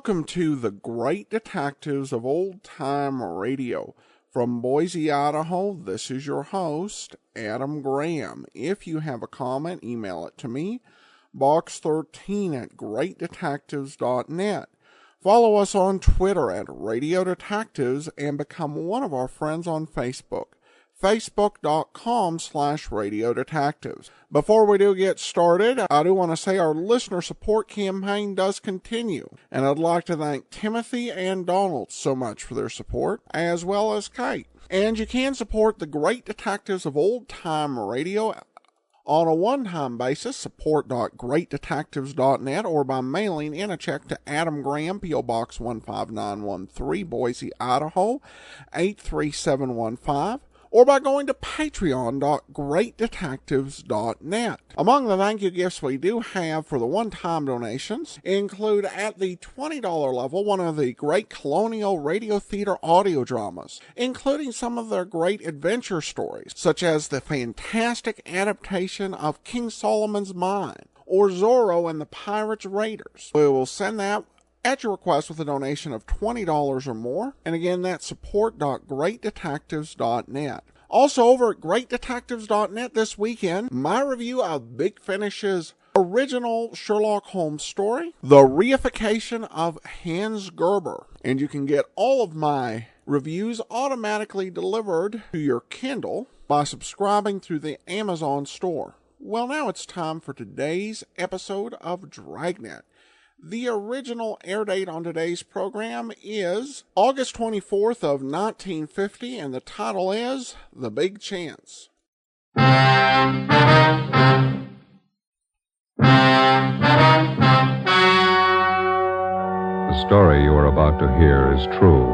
Welcome to the Great Detectives of Old Time Radio. From Boise, Idaho, this is your host, Adam Graham. If you have a comment, email it to me, box13@greatdetectives.net. Follow us on Twitter at Radio Detectives and become one of our friends on Facebook, facebook.com/Radio Detectives. Before we do get started, I do want to say our listener support campaign does continue, and I'd like to thank Timothy and Donald so much for their support, as well as Kate. And you can support the Great Detectives of Old Time Radio on a one-time basis, support.greatdetectives.net, or by mailing in a check to Adam Graham, P.O. Box 15913, Boise, Idaho, 83715. Or by going to patreon.greatdetectives.net. Among the thank you gifts we do have for the one-time donations include at the $20 level one of the great Colonial Radio Theater audio dramas, including some of their great adventure stories, such as the fantastic adaptation of King Solomon's Mine, or Zorro and the Pirates Raiders. We will send that at your request with a donation of $20 or more. And again, that's support.greatdetectives.net. Also over at greatdetectives.net this weekend, my review of Big Finish's original Sherlock Holmes story, The Reification of Hans Gerber. And you can get all of my reviews automatically delivered to your Kindle by subscribing through the Amazon store. Well, now it's time for today's episode of Dragnet. The original air date on today's program is August 24th of 1950, and the title is The Big Chance. The story you are about to hear is true.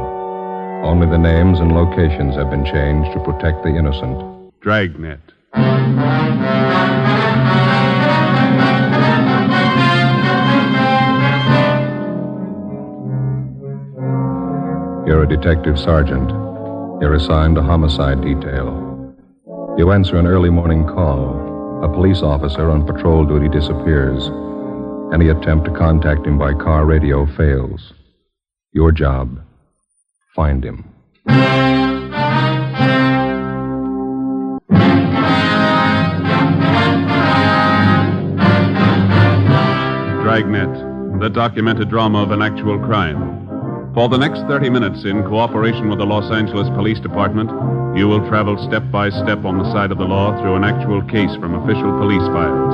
Only the names and locations have been changed to protect the innocent. Dragnet. You're a detective sergeant. You're assigned to homicide detail. You answer an early morning call. A police officer on patrol duty disappears. Any attempt to contact him by car radio fails. Your job, find him. Dragnet, the documented drama of an actual crime. For the next 30 minutes, in cooperation with the Los Angeles Police Department, you will travel step by step on the side of the law through an actual case from official police files.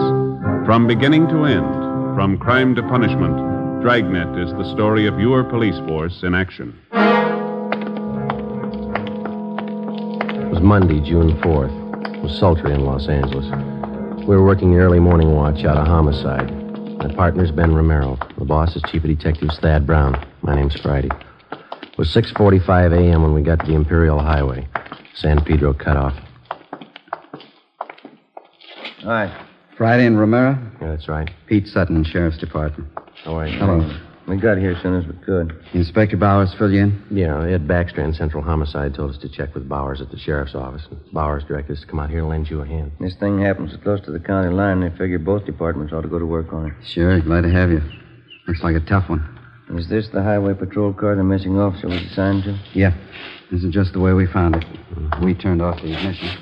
From beginning to end, from crime to punishment, Dragnet is the story of your police force in action. It was Monday, June 4th. It was sultry in Los Angeles. We were working the early morning watch out of homicide. My partner's Ben Romero. The boss is Chief of Detectives Thad Brown. My name's Friday. It was 6:45 a.m. when we got to the Imperial Highway. San Pedro cutoff. Hi. Friday and Romero? Yeah, that's right. Pete Sutton, Sheriff's Department. How are you? Hello. We got here as soon as we could. Inspector Bowers fill you in? Yeah, Ed Baxter in Central Homicide told us to check with Bowers at the sheriff's office. And Bowers directed us to come out here and lend you a hand. This thing happens so close to the county line, they figure both departments ought to go to work on it. Sure, glad to have you. Looks like a tough one. Is this the highway patrol car the missing officer was assigned to? Yeah. This is just the way we found it. We turned off the ignition.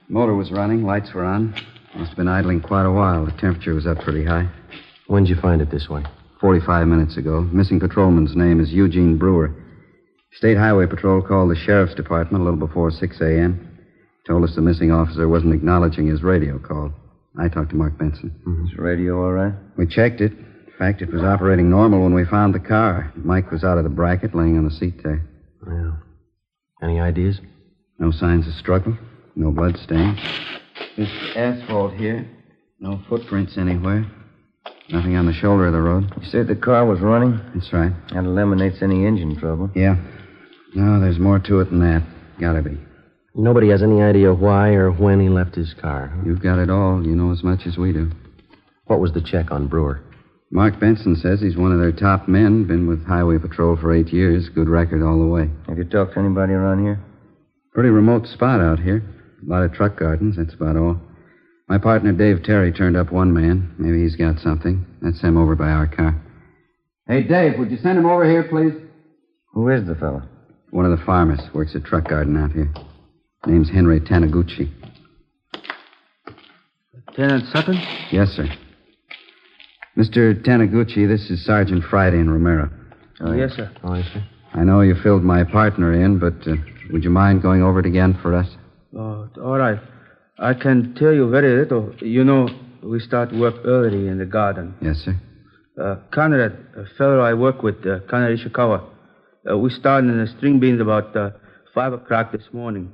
Motor was running, lights were on. Must have been idling quite a while. The temperature was up pretty high. When'd you find it this way? 45 minutes ago. Missing patrolman's name is Eugene Brewer. State Highway Patrol called the Sheriff's Department a little before 6 a.m. Told us the missing officer wasn't acknowledging his radio call. I talked to Mark Benson. Is the radio all right? We checked it. In fact, it was operating normal when we found the car. Mike was out of the bracket, laying on the seat there. Yeah. Any ideas? No signs of struggle. No blood stains. This asphalt here. No footprints anywhere. Nothing on the shoulder of the road. You said the car was running? That's right. That eliminates any engine trouble. Yeah. No, there's more to it than that. Gotta be. Nobody has any idea why or when he left his car. Huh? You've got it all. You know as much as we do. What was the check on Brewer? Mark Benson says he's one of their top men. Been with Highway Patrol for 8 years. Good record all the way. Have you talked to anybody around here? Pretty remote spot out here. A lot of truck gardens, that's about all. My partner, Dave Terry, turned up one man. Maybe he's got something. That's him over by our car. Hey, Dave, would you send him over here, please? Who is the fellow? One of the farmers. Works at truck garden out here. Name's Henry Taniguchi. Lieutenant Sutton? Yes, sir. Mr. Taniguchi, this is Sergeant Friday in Romero. Oh, yes, sir. Oh, yes, sir. I know you filled my partner in, but would you mind going over it again for us? Oh, all right. I can tell you very little. You know, we start work early in the garden. Yes, sir. Conrad, a fellow I work with, Conrad Ishikawa, we started in the string beans about 5 o'clock this morning.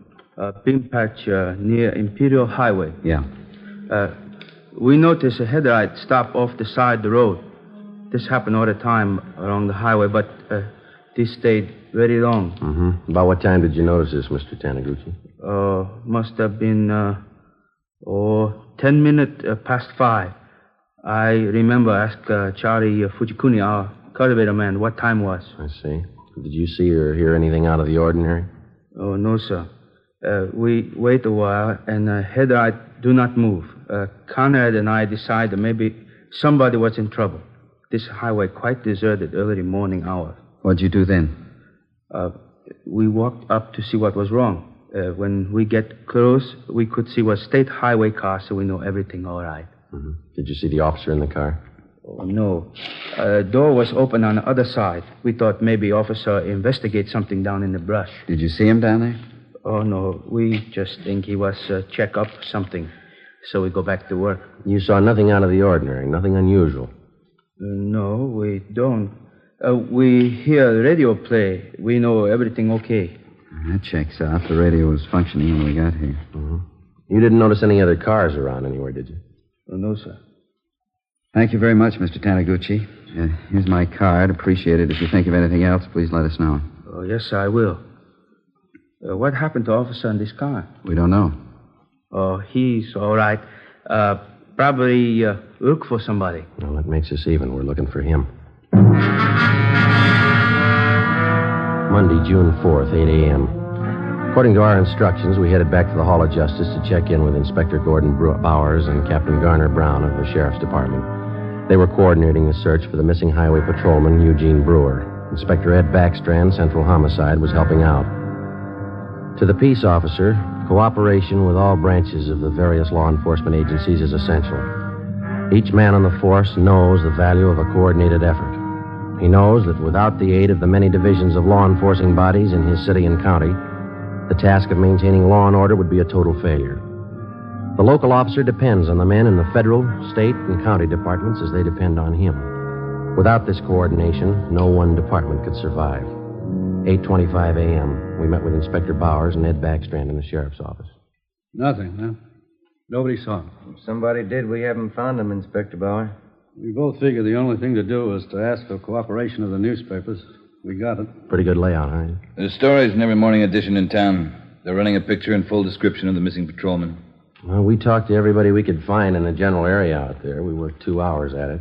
Bean patch near Imperial Highway. Yeah. We noticed a headlight stop off the side of the road. This happened all the time along the highway, but this stayed very long. Mm-hmm. About what time did you notice this, Mr. Taniguchi? Must have been 10 minutes past 5. I remember ask Charlie Fujikuni, our cultivator man, what time was. I see. Did you see or hear anything out of the ordinary? Oh, no, sir. We wait a while, and headlight do not move. Conrad and I decided maybe somebody was in trouble. This highway quite deserted early morning hours. What'd you do then? We walked up to see what was wrong. When we get close, we could see was state highway car, so we know everything all right. Mm-hmm. Did you see the officer in the car? Oh, no. Door was open on the other side. We thought maybe officer investigate something down in the brush. Did you see him down there? Oh, no. We just think he was check up something. So we go back to work. You saw nothing out of the ordinary, nothing unusual? No, we don't. We hear the radio play. We know everything okay. That checks out. The radio was functioning when we got here. Mm-hmm. You didn't notice any other cars around anywhere, did you? No, sir. Thank you very much, Mr. Taniguchi. Here's my card. Appreciate it. If you think of anything else, please let us know. Oh, yes, sir, I will. What happened to officer in this car? We don't know. Oh, he's all right. Probably look for somebody. Well, that makes us even. We're looking for him. Monday, June 4th, 8 a.m. According to our instructions, we headed back to the Hall of Justice to check in with Inspector Gordon Bowers and Captain Garner Brown of the Sheriff's Department. They were coordinating the search for the missing highway patrolman, Eugene Brewer. Inspector Ed Backstrand, Central Homicide, was helping out. To the peace officer, cooperation with all branches of the various law enforcement agencies is essential. Each man on the force knows the value of a coordinated effort. He knows that without the aid of the many divisions of law enforcing bodies in his city and county, the task of maintaining law and order would be a total failure. The local officer depends on the men in the federal, state, and county departments as they depend on him. Without this coordination, no one department could survive. 8:25 a.m., we met with Inspector Bowers and Ed Backstrand in the sheriff's office. Nothing, huh? Nobody saw him. If somebody did, we haven't found him, Inspector Bauer. We both figured the only thing to do was to ask for cooperation of the newspapers. We got it. Pretty good layout, huh? There's stories in every morning edition in town. They're running a picture and full description of the missing patrolman. Well, we talked to everybody we could find in the general area out there. We worked 2 hours at it.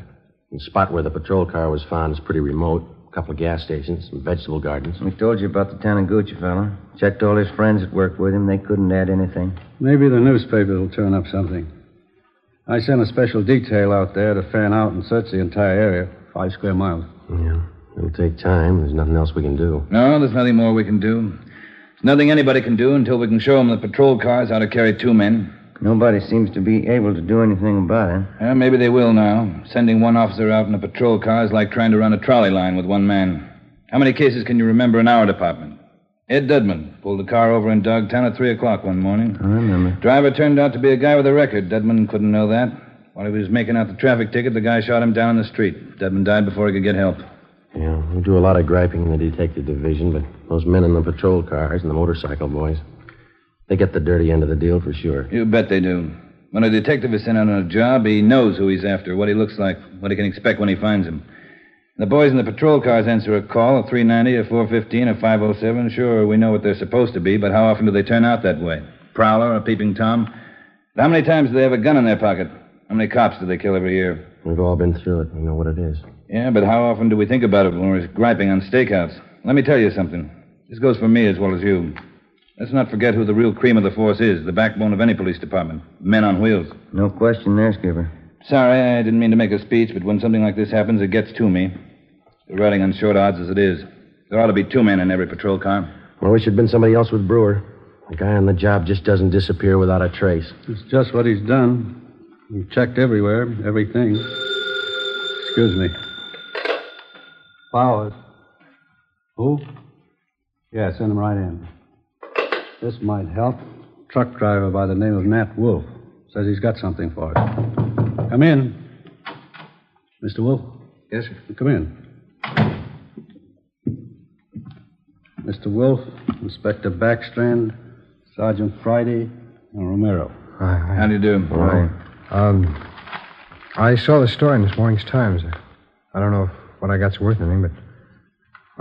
The spot where the patrol car was found is pretty remote. A couple of gas stations, some vegetable gardens. We told you about the Taniguchi fellow. Checked all his friends that worked with him. They couldn't add anything. Maybe the newspapers will turn up something. I sent a special detail out there to fan out and search the entire area, 5 square miles. Yeah, it'll take time. There's nothing else we can do. No, there's nothing more we can do. There's nothing anybody can do until we can show them the patrol cars how to carry 2 men. Nobody seems to be able to do anything about it. Maybe they will now. Sending one officer out in a patrol car is like trying to run a trolley line with 1 man. How many cases can you remember in our department? Ed Dudman pulled a car over in Dogtown at 3 o'clock one morning. I remember. Driver turned out to be a guy with a record. Dudman couldn't know that. While he was making out the traffic ticket, the guy shot him down in the street. Dudman died before he could get help. Yeah, we do a lot of griping in the detective division, but those men in the patrol cars and the motorcycle boys, they get the dirty end of the deal for sure. You bet they do. When a detective is sent out on a job, he knows who he's after, what he looks like, what he can expect when he finds him. The boys in the patrol cars answer a call at 390 or 415 or 507. Sure, we know what they're supposed to be, but how often do they turn out that way? Prowler or peeping Tom? How many times do they have a gun in their pocket? How many cops do they kill every year? We've all been through it. We know what it is. Yeah, but how often do we think about it when we're griping on stakeouts? Let me tell you something. This goes for me as well as you. Let's not forget who the real cream of the force is, the backbone of any police department. Men on wheels. No question there, Skipper. Sorry, I didn't mean to make a speech, but when something like this happens, it gets to me. They're riding on short odds as it is. There ought to be 2 men in every patrol car. Well, I wish it'd been somebody else with Brewer. The guy on the job just doesn't disappear without a trace. It's just what he's done. We've checked everywhere, everything. Excuse me. Powers. Who? Yeah, send him right in. This might help. Truck driver by the name of Nat Wolf. Says he's got something for us. Come in. Mr. Wolf? Yes, sir. Come in. Mr. Wolf, Inspector Backstrand, Sergeant Friday, and Romero. How do you do? Right. I saw the story in this morning's Times. I don't know if what I got's worth anything, but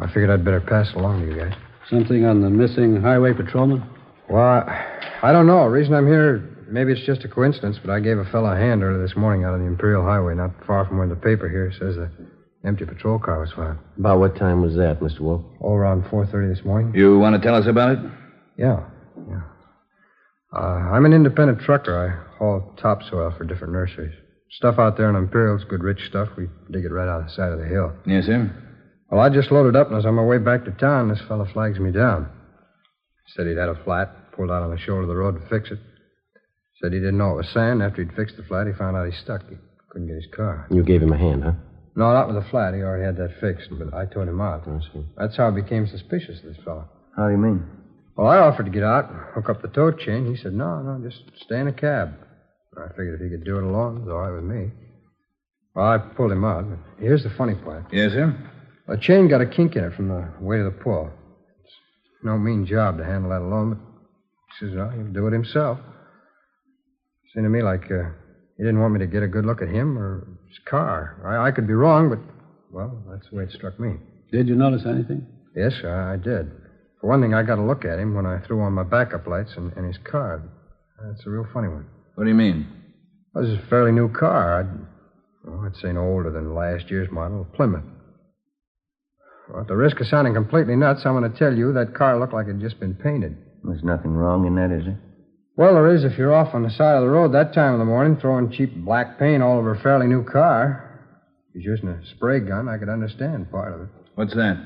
I figured I'd better pass it along to you guys. Something on the missing highway patrolman? Well, I don't know. The reason I'm here, maybe it's just a coincidence, but I gave a fellow a hand earlier this morning out on the Imperial Highway, not far from where the paper here says the empty patrol car was found. About what time was that, Mr. Wolf? Oh, around 4:30 this morning. You want to tell us about it? Yeah. I'm an independent trucker. I haul topsoil for different nurseries. Stuff out there in Imperial's good rich stuff. We dig it right out of the side of the hill. Yes, sir. Well, I just loaded up, and as on my way back to town, this fellow flags me down. Said he'd had a flat, pulled out on the shoulder of the road to fix it. Said he didn't know it was sand. After he'd fixed the flat, he found out he stuck. He couldn't get his car. You gave him a hand, huh? No, not with the flat. He already had that fixed, but I towed him out. I see. That's how I became suspicious of this fellow. How do you mean? Well, I offered to get out and hook up the tow chain. He said, no, just stay in a cab. I figured if he could do it alone, it was all right with me. Well, I pulled him out. But here's the funny part. Yes, sir. The chain got a kink in it from the weight of the pull. It's no mean job to handle that alone, but he says, well, he'll do it himself. Seemed to me like he didn't want me to get a good look at him or his car. I could be wrong, but, well, that's the way it struck me. Did you notice anything? Yes, I did. For one thing, I got a look at him when I threw on my backup lights and his car. That's a real funny one. What do you mean? Well, this is a fairly new car. I'd say no older than last year's model, a Plymouth. Well, at the risk of sounding completely nuts, I'm going to tell you that car looked like it had just been painted. There's nothing wrong in that, is there? Well, there is if you're off on the side of the road that time of the morning throwing cheap black paint all over a fairly new car. If he's using a spray gun, I could understand part of it. What's that?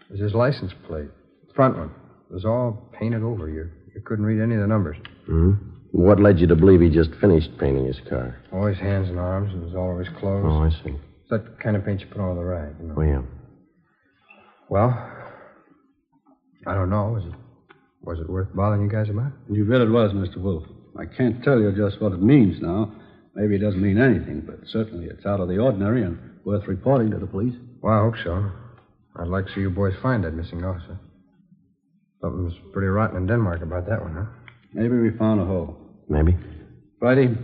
It was his license plate. The front one. It was all painted over. You couldn't read any of the numbers. Mm-hmm. What led you to believe he just finished painting his car? Oh, his hands and arms. It was all over his clothes. Oh, I see. It's that kind of paint you put on the rag, you know. Oh, yeah. Well, I don't know. Was it worth bothering you guys about? You bet it was, Mr. Wolf. I can't tell you just what it means now. Maybe it doesn't mean anything, but certainly it's out of the ordinary and worth reporting to the police. Well, I hope so. I'd like to see you boys find that missing officer. Something was pretty rotten in Denmark about that one, huh? Maybe we found a hole. Maybe. Friday,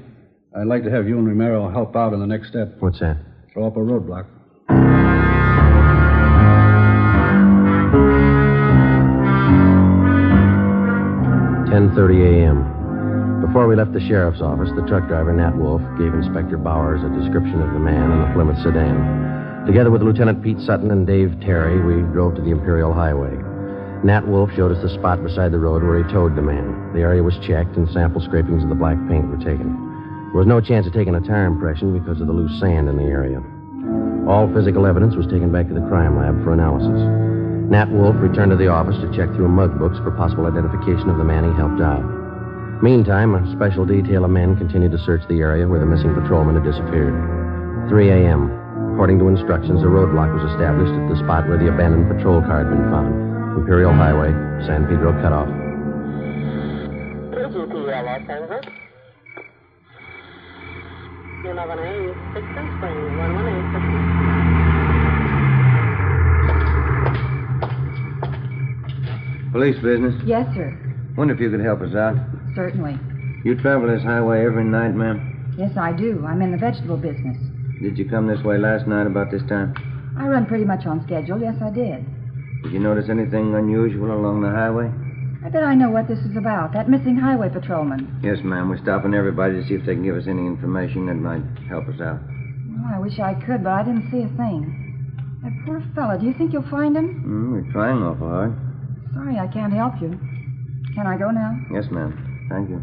I'd like to have you and Romero help out in the next step. What's that? Throw up a roadblock. 10:30 a.m. Before we left the sheriff's office, the truck driver, Nat Wolf, gave Inspector Bowers a description of the man in the Plymouth sedan. Together with Lieutenant Pete Sutton and Dave Terry, we drove to the Imperial Highway. Nat Wolf showed us the spot beside the road where he towed the man. The area was checked, and sample scrapings of the black paint were taken. There was no chance of taking a tire impression because of the loose sand in the area. All physical evidence was taken back to the crime lab for analysis. Nat Wolf returned to the office to check through mug books for possible identification of the man he helped out. Meantime, a special detail of men continued to search the area where the missing patrolman had disappeared. 3 a.m. According to instructions, a roadblock was established at the spot where the abandoned patrol car had been found. Imperial Highway, San Pedro cutoff. KGP, Los Angeles. You have an A6 in Springs, 11860. Police business? Yes, sir. Wonder if you could help us out. Certainly. You travel this highway every night, ma'am? Yes, I do. I'm in the vegetable business. Did you come this way last night about this time? I run pretty much on schedule. Yes, I did. Did you notice anything unusual along the highway? I bet I know what this is about. That missing highway patrolman. Yes, ma'am. We're stopping everybody to see if they can give us any information that might help us out. Well, I wish I could, but I didn't see a thing. That poor fella. Do you think you'll find him? We're trying awful hard. Sorry, I can't help you. Can I go now? Yes, ma'am. Thank you.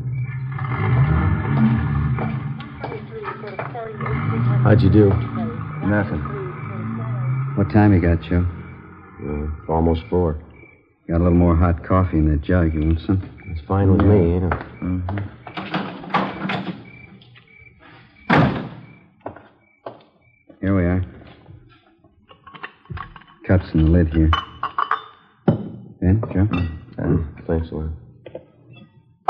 How'd you do? Nothing. What time you got, Joe? Almost 4. Got a little more hot coffee in that jug. You want some? It's fine with me, yeah. Mm-hmm. Here we are. Cups in the lid here. Ben, Joe? Thanks a lot.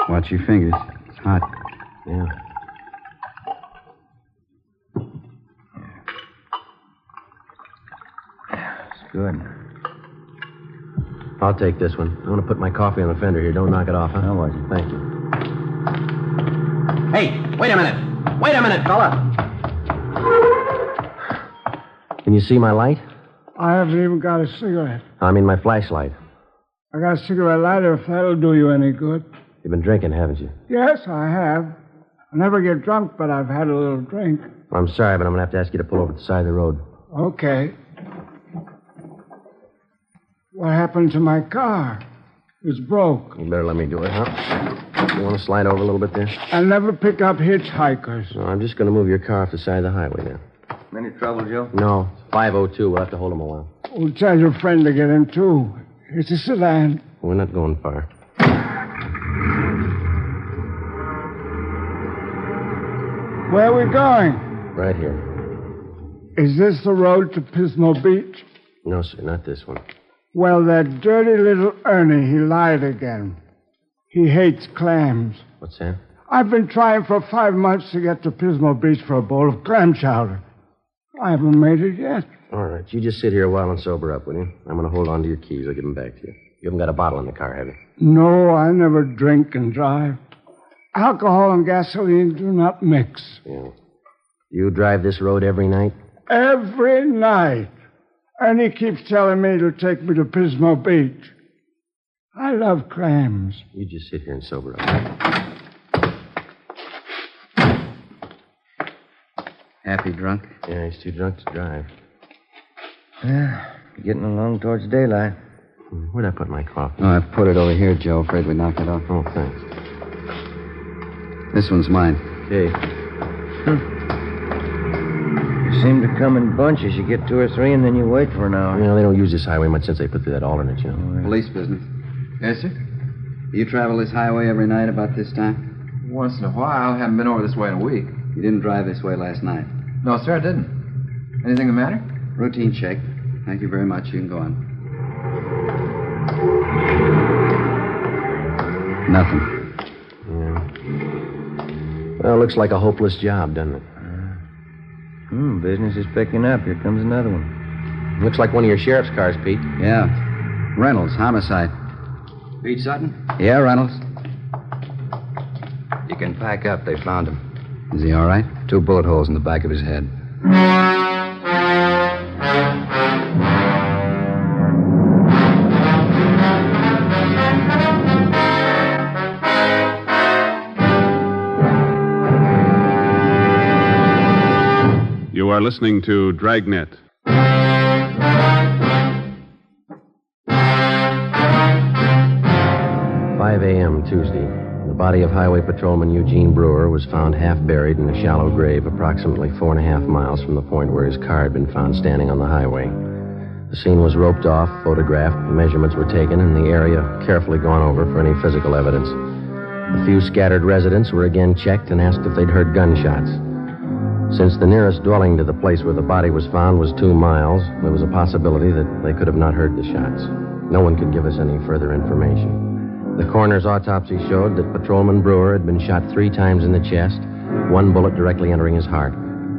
Watch your fingers. It's hot. Yeah. It's good. I'll take this one. I want to put my coffee on the fender here. Don't knock it off, huh? No worries. Thank you. Hey, wait a minute. Wait a minute, fella. Can you see my light? I haven't even got a cigarette. I mean my flashlight. I got a cigarette lighter if that'll do you any good. You've been drinking, haven't you? Yes, I have. I never get drunk, but I've had a little drink. I'm sorry, but I'm going to have to ask you to pull over to the side of the road. Okay. What happened to my car? It's broke. You better let me do it, huh? You want to slide over a little bit there? I never pick up hitchhikers. No, I'm just going to move your car off the side of the highway now. Any trouble, Joe? No, 502. We'll have to hold him a while. Well, tell your friend to get in, too. It's a sedan. We're not going far. Where are we going? Right here. Is this the road to Pismo Beach? No, sir, not this one. Well, that dirty little Ernie, he lied again. He hates clams. What's that? I've been trying for 5 months to get to Pismo Beach for a bowl of clam chowder. I haven't made it yet. All right, you just sit here a while and sober up, will you? I'm going to hold on to your keys. I'll give them back to you. You haven't got a bottle in the car, have you? No, I never drink and drive. Alcohol and gasoline do not mix. Yeah. You drive this road every night? Every night. And he keeps telling me to take me to Pismo Beach. I love clams. You just sit here and sober up. Happy drunk? Yeah, he's too drunk to drive. Yeah, getting along towards daylight. Where'd I put my coffee? Oh, I put it over here, Joe. Afraid we knocked it off. Oh, thanks. This one's mine. Okay. You seem to come in bunches. You get 2 or 3, and then you wait for an hour. You know, they don't use this highway much since they put through that alternate, you know. Police business. Yes, sir? You travel this highway every night about this time? Once in a while. Haven't been over this way in a week. You didn't drive this way last night? No, sir, I didn't. Anything the matter? Routine check. Thank you very much. You can go on. Nothing. Yeah. Well, looks like a hopeless job, doesn't it? Business is picking up. Here comes another one. Looks like one of your sheriff's cars, Pete. Yeah. Reynolds, homicide. Pete Sutton? Yeah, Reynolds. You can pack up. They found him. Is he all right? 2 bullet holes in the back of his head. You are listening to Dragnet. 5 a.m. Tuesday. The body of Highway Patrolman Eugene Brewer was found half buried in a shallow grave approximately 4.5 miles from the point where his car had been found standing on the highway. The scene was roped off, photographed, measurements were taken, and the area carefully gone over for any physical evidence. A few scattered residents were again checked and asked if they'd heard gunshots. Since the nearest dwelling to the place where the body was found was 2 miles, there was a possibility that they could have not heard the shots. No one could give us any further information. The coroner's autopsy showed that Patrolman Brewer had been shot 3 times in the chest, 1 bullet directly entering his heart.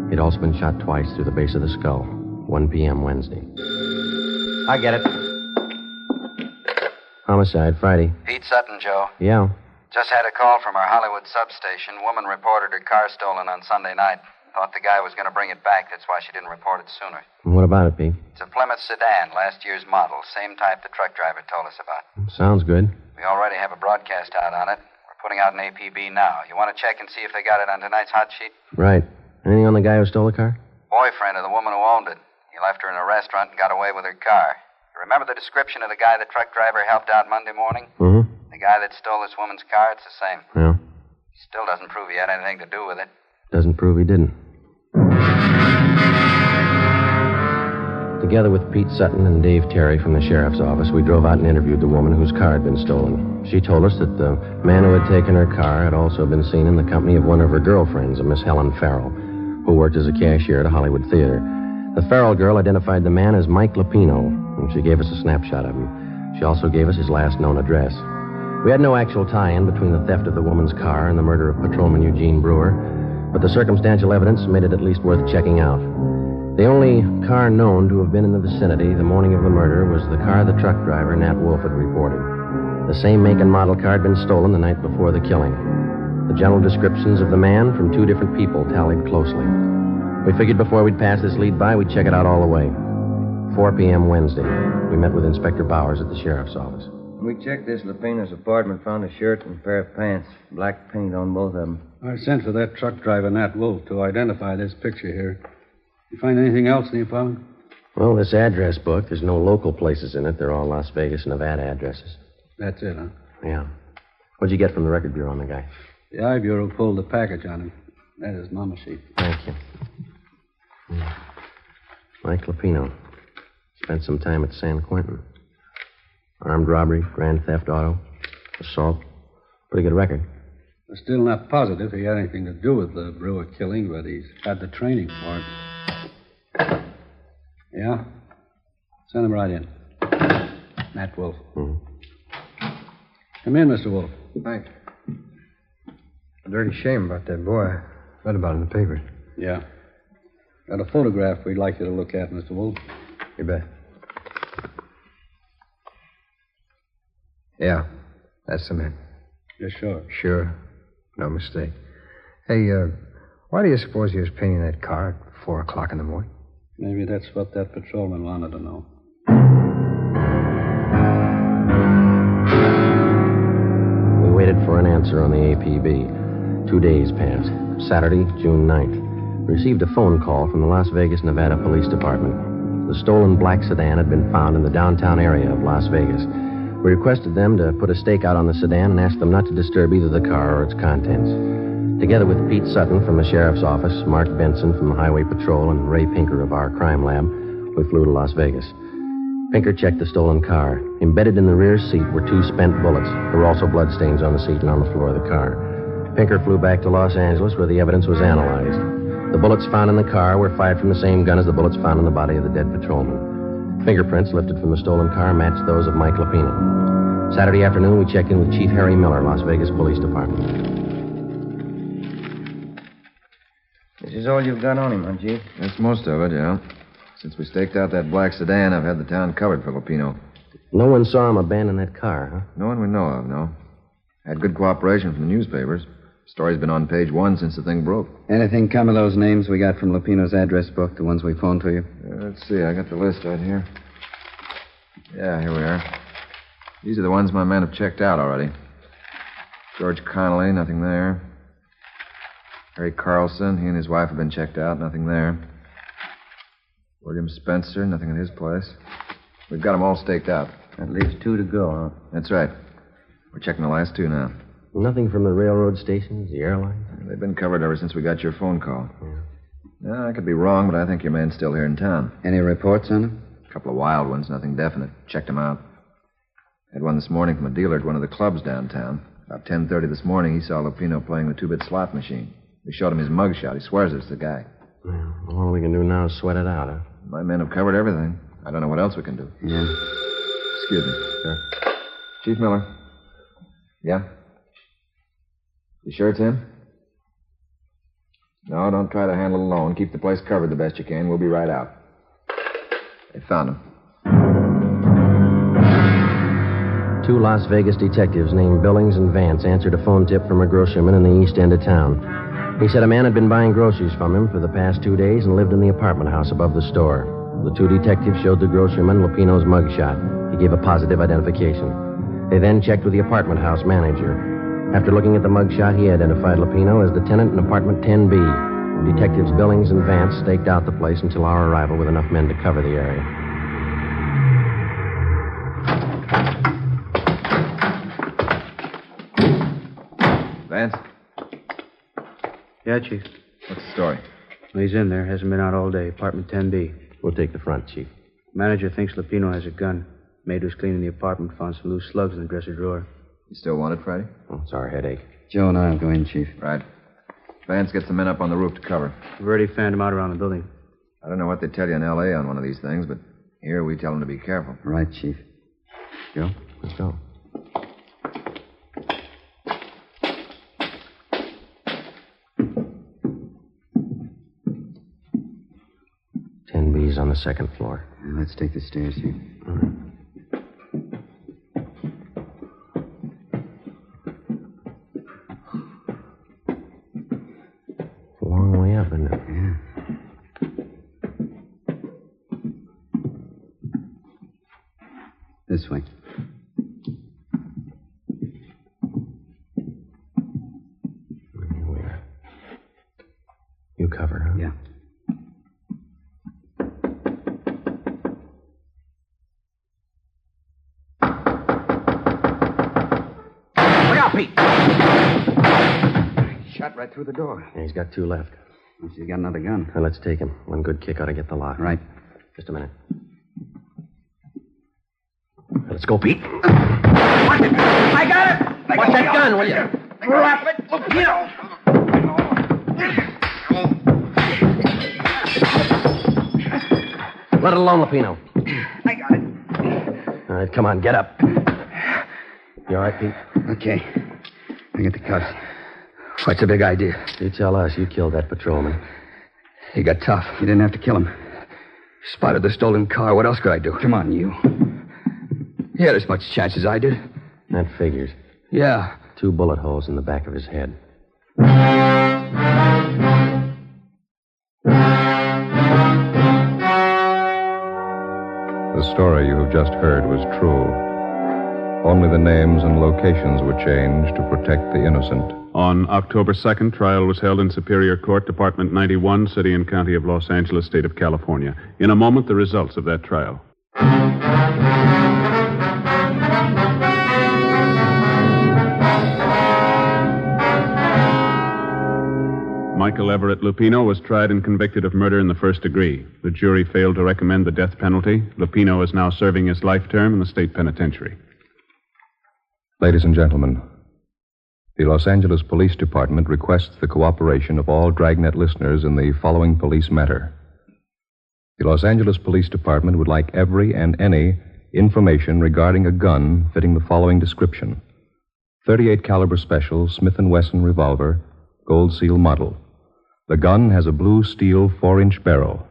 He'd also been shot twice through the base of the skull. 1 p.m. Wednesday. I get it. Homicide, Friday. Pete Sutton, Joe. Yeah. Just had a call from our Hollywood substation. Woman reported her car stolen on Sunday night. Thought the guy was going to bring it back. That's why she didn't report it sooner. What about it, Pete? It's a Plymouth sedan, last year's model. Same type the truck driver told us about. Sounds good. We already have a broadcast out on it. We're putting out an APB now. You want to check and see if they got it on tonight's hot sheet? Right. Anything on the guy who stole the car? Boyfriend of the woman who owned it. He left her in a restaurant and got away with her car. You remember the description of the guy the truck driver helped out Monday morning? Mm-hmm. The guy that stole this woman's car, it's the same. Yeah. Still doesn't prove he had anything to do with it. Doesn't prove he didn't. To Together with Pete Sutton and Dave Terry from the sheriff's office, we drove out and interviewed the woman whose car had been stolen. She told us that the man who had taken her car had also been seen in the company of one of her girlfriends, a Miss Helen Farrell, who worked as a cashier at a Hollywood theater. The Farrell girl identified the man as Mike Lapino, and she gave us a snapshot of him. She also gave us his last known address. We had no actual tie-in between the theft of the woman's car and the murder of Patrolman Eugene Brewer, but the circumstantial evidence made it at least worth checking out. The only car known to have been in the vicinity the morning of the murder was the car the truck driver, Nat Wolf, had reported. The same make and model car had been stolen the night before the killing. The general descriptions of the man from two different people tallied closely. We figured before we'd pass this lead by, we'd check it out all the way. 4 p.m. Wednesday. We met with Inspector Bowers at the sheriff's office. We checked this Lapino's apartment, found a shirt and a pair of pants, black paint on both of them. I sent for that truck driver, Nat Wolf, to identify this picture here. You find anything else in the apartment? Well, this address book, there's no local places in it. They're all Las Vegas, Nevada addresses. That's it, huh? Yeah. What'd you get from the record bureau on the guy? The I Bureau pulled the package on him. That is Mama sheet. Thank you. Mike Lapino. Spent some time at San Quentin. Armed robbery, grand theft auto, assault. Pretty good record. We're still not positive he had anything to do with the Brewer killing, but he's had the training for it. Yeah? Send him right in. Nat Wolf. Mm-hmm. Come in, Mr. Wolf. Thanks. A dirty shame about that boy. I read about it in the paper. Yeah. Got a photograph we'd like you to look at, Mr. Wolf. You bet. Yeah, that's the man. You're sure? Sure. No mistake. Hey, why do you suppose he was painting that car at 4 o'clock in the morning? Maybe that's what that patrolman wanted to know. We waited for an answer on the APB. 2 days passed. Saturday, June 9th. We received a phone call from the Las Vegas, Nevada Police Department. The stolen black sedan had been found in the downtown area of Las Vegas. We requested them to put a stake out on the sedan and asked them not to disturb either the car or its contents. Together with Pete Sutton from the sheriff's office, Mark Benson from the Highway Patrol, and Ray Pinker of our crime lab, we flew to Las Vegas. Pinker checked the stolen car. Embedded in the rear seat were 2 spent bullets. There were also bloodstains on the seat and on the floor of the car. Pinker flew back to Los Angeles, where the evidence was analyzed. The bullets found in the car were fired from the same gun as the bullets found in the body of the dead patrolman. Fingerprints lifted from the stolen car matched those of Mike Lapino. Saturday afternoon, we checked in with Chief Harry Miller, Las Vegas Police Department. This is all you've got on him, huh, Chief? That's most of it, yeah. Since we staked out that black sedan, I've had the town covered for Lapino. No one saw him abandon that car, huh? No one we know of, no. Had good cooperation from the newspapers. Story's been on page 1 since the thing broke. Anything come of those names we got from Lapino's address book, the ones we phoned to you? Let's see, I got the list right here. Yeah, here we are. These are the ones my men have checked out already. George Connolly, nothing there. Harry Carlson, he and his wife have been checked out, nothing there. William Spencer, nothing at his place. We've got them all staked out. That leaves 2 to go, huh? That's right. We're checking the last 2 now. Nothing from the railroad stations, the airlines? They've been covered ever since we got your phone call. Yeah, I could be wrong, but I think your man's still here in town. Any reports on him? A couple of wild ones, nothing definite. Checked them out. Had one this morning from a dealer at one of the clubs downtown. About 10:30 this morning, he saw Lapino playing the 2-bit slot machine. We showed him his mugshot. He swears it's the guy. Well, all we can do now is sweat it out, huh? My men have covered everything. I don't know what else we can do. Yeah. Excuse me. Sure. Chief Miller. Yeah? You sure it's him? No, don't try to handle it alone. Keep the place covered the best you can. We'll be right out. They found him. 2 Las Vegas detectives named Billings and Vance answered a phone tip from a grocerman in the east end of town. He said a man had been buying groceries from him for the past 2 days and lived in the apartment house above the store. The 2 detectives showed the grocerman Lapino's mugshot. He gave a positive identification. They then checked with the apartment house manager. After looking at the mugshot, he identified Lapino as the tenant in apartment 10B. Detectives Billings and Vance staked out the place until our arrival with enough men to cover the area. Vance? Yeah, Chief. What's the story? Well, he's in there. Hasn't been out all day. Apartment 10B. We'll take the front, Chief. Manager thinks Lupino has a gun. Maid was cleaning the apartment, found some loose slugs in the dresser drawer. You still want it, Friday? Oh, it's our headache. Joe and I will go in, Chief. Right. Vance, get some men up on the roof to cover. We've already fanned them out around the building. I don't know what they tell you in L.A. on one of these things, but here we tell them to be careful. Right, Chief. Joe? Let's go. B's on the second floor. Let's take the stairs here. All right. It's a long way up, isn't it? Yeah. This way. Here we are. You cover, huh? Yeah. Pete. Shot right through the door. Yeah, he's got two left. He's got another gun. Now, let's take him. One good kick ought to get the lock. Right. Just a minute. Now, let's go, Pete. Watch it. I got it. Watch that gun, will you? Drop it, Lupino. Let it alone, Lupino. I got it. All right, come on, get up. You all right, Pete? Okay. I get the cuffs. What's the big idea? You tell us. You killed that patrolman. He got tough. You didn't have to kill him. Spotted the stolen car. What else could I do? Come on, you. He had as much chance as I did. That figures. Yeah. 2 bullet holes in the back of his head. The story you have just heard was true. Only the names and locations were changed to protect the innocent. On October 2nd, trial was held in Superior Court, Department 91, City and County of Los Angeles, State of California. In a moment, the results of that trial. Michael Everett Lupino was tried and convicted of murder in the first degree. The jury failed to recommend the death penalty. Lupino is now serving his life term in the state penitentiary. Ladies and gentlemen, the Los Angeles Police Department requests the cooperation of all Dragnet listeners in the following police matter. The Los Angeles Police Department would like every and any information regarding a gun fitting the following description: .38 caliber special Smith & Wesson revolver, gold seal model. The gun has a blue steel 4-inch barrel.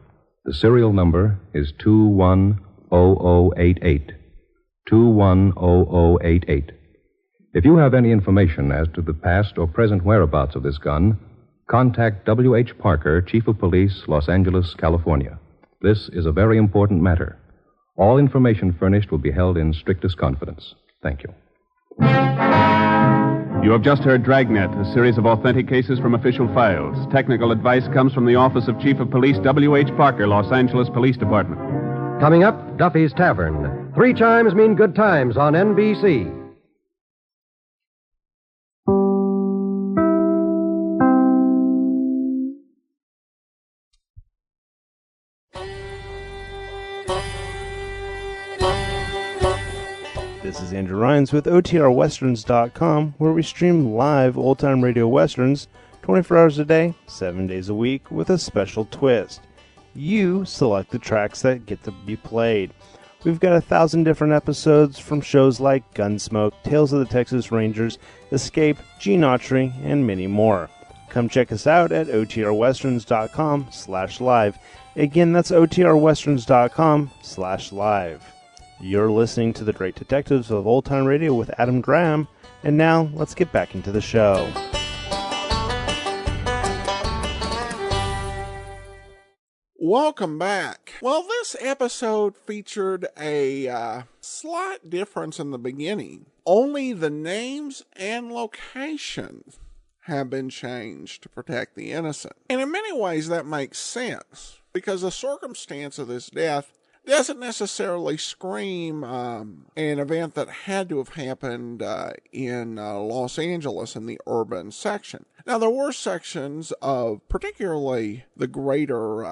The serial number is 210088. 210088. If you have any information as to the past or present whereabouts of this gun, contact W.H. Parker, Chief of Police, Los Angeles, California. This is a very important matter. All information furnished will be held in strictest confidence. Thank you. You have just heard Dragnet, a series of authentic cases from official files. Technical advice comes from the Office of Chief of Police W.H. Parker, Los Angeles Police Department. Coming up, Duffy's Tavern. 3 chimes mean good times on NBC. This is Andrew Rhines with OTRWesterns.com, where we stream live old-time radio westerns 24 hours a day, 7 days a week, with a special twist. You select the tracks that get to be played. We've got 1,000 different episodes from shows like Gunsmoke, Tales of the Texas Rangers, Escape, Gene Autry, and many more. Come check us out at OTRWesterns.com/live. Again, that's OTRWesterns.com/live. You're listening to The Great Detectives of Old Time Radio with Adam Graham, and now let's get back into the show. Welcome back. Well, this episode featured a slight difference in the beginning. Only the names and locations have been changed to protect the innocent. And in many ways that makes sense, because the circumstance of this death doesn't necessarily scream an event that had to have happened in Los Angeles in the urban section. Now, there were sections of particularly the greater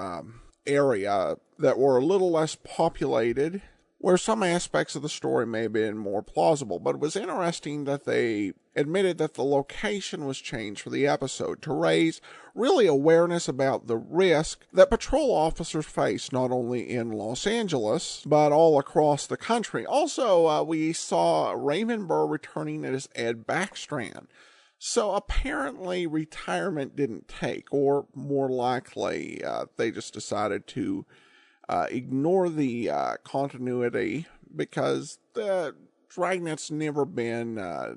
area that were a little less populated, where some aspects of the story may have been more plausible. But it was interesting that they admitted that the location was changed for the episode to raise really awareness about the risk that patrol officers face, not only in Los Angeles, but all across the country. Also, we saw Raymond Burr returning as Ed Backstrand. So apparently retirement didn't take, or more likely, they just decided to ignore the continuity, because the Dragnet's never been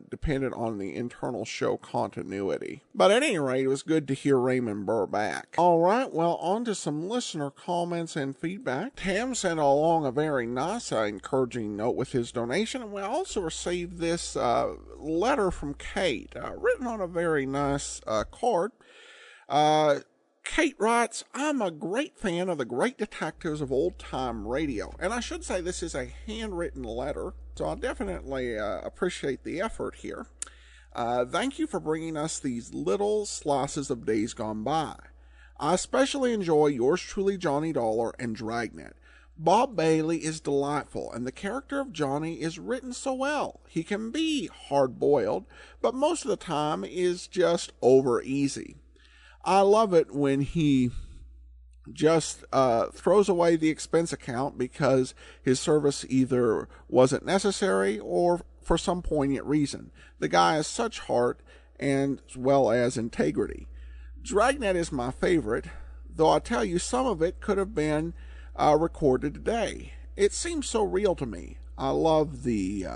dependent on the internal show continuity. But at any rate, it was good to hear Raymond Burr back. All right, well, on to some listener comments and feedback. Tam sent along a very nice, encouraging note with his donation, and we also received this letter from Kate, written on a very nice card. Kate writes, I'm a great fan of the great detectives of old-time radio. And I should say this is a handwritten letter, so I definitely appreciate the effort here. Thank you for bringing us these little slices of days gone by. I especially enjoy yours truly, Johnny Dollar, and Dragnet. Bob Bailey is delightful, and the character of Johnny is written so well. He can be hard-boiled, but most of the time is just over-easy. I love it when he just throws away the expense account because his service either wasn't necessary or for some poignant reason. The guy has such heart and as well as integrity. Dragnet is my favorite, though I tell you some of it could have been recorded today. It seems so real to me. I love the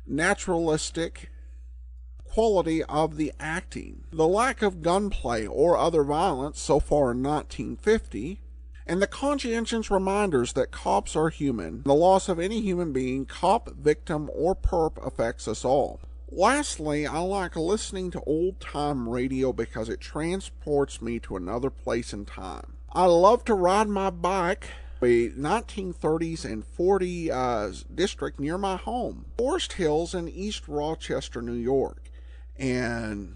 naturalistic quality of the acting, the lack of gunplay or other violence so far in 1950, and the conscientious reminders that cops are human. The loss of any human being, cop, victim, or perp, affects us all. Lastly, I like listening to old-time radio because it transports me to another place in time. I love to ride my bike a 1930s and 40s district near my home, Forest Hills in East Rochester, New York. And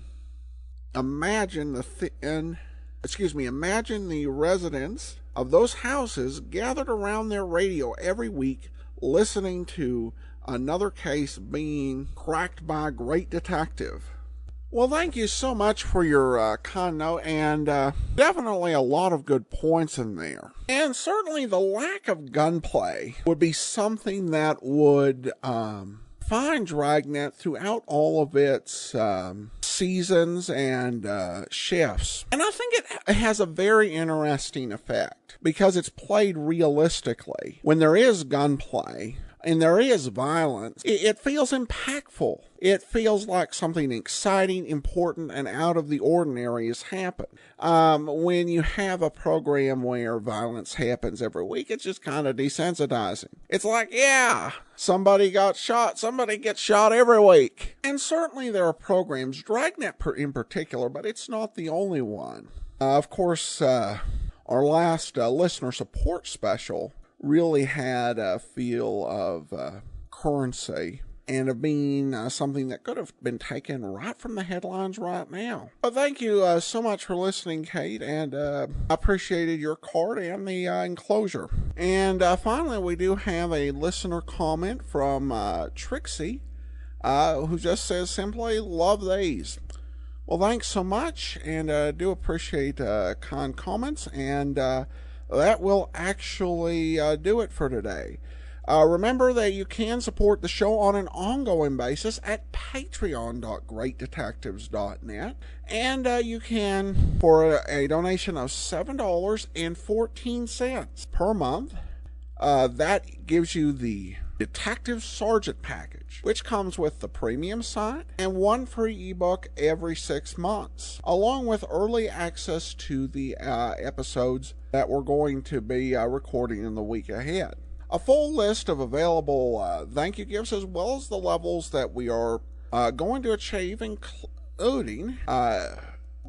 imagine imagine the residents of those houses gathered around their radio every week, listening to another case being cracked by a great detective. Well, thank you so much for your kind note, and definitely a lot of good points in there. And certainly the lack of gunplay would be something that would find Dragnet throughout all of its seasons and shifts. And I think it has a very interesting effect because it's played realistically. When there is gunplay and there is violence, it feels impactful. It feels like something exciting, important, and out of the ordinary has happened. When you have a program where violence happens every week, it's just kind of desensitizing. It's like, yeah, somebody got shot. Somebody gets shot every week. And certainly there are programs, Dragnet in particular, but it's not the only one. Of course, our last listener support special really had a feel of currency and of being something that could have been taken right from the headlines right now. But thank you so much for listening, Kate, and I appreciated your card and the enclosure. And finally, we do have a listener comment from Trixie, who just says simply, love these. Well, thanks so much, and do appreciate kind comments, and that will actually do it for today. Remember that you can support the show on an ongoing basis at patreon.greatdetectives.net, and you can, for a donation of $7.14 per month, that gives you the Detective Sergeant package, which comes with the premium site and one free ebook every 6 months, along with early access to the episodes that we're going to be recording in the week ahead. A full list of available thank you gifts, as well as the levels that we are going to achieve, including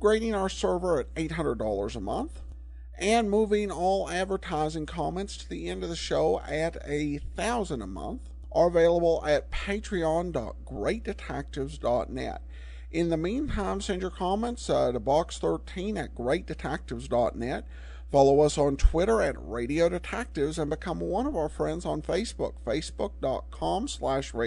grading our server at $800 a month, and moving all advertising comments to the end of the show at $1,000 a month, are available at patreon.greatdetectives.net. In the meantime, send your comments to box13 at greatdetectives.net. Follow us on Twitter at Radio Detectives and become one of our friends on Facebook, facebook.com/radio.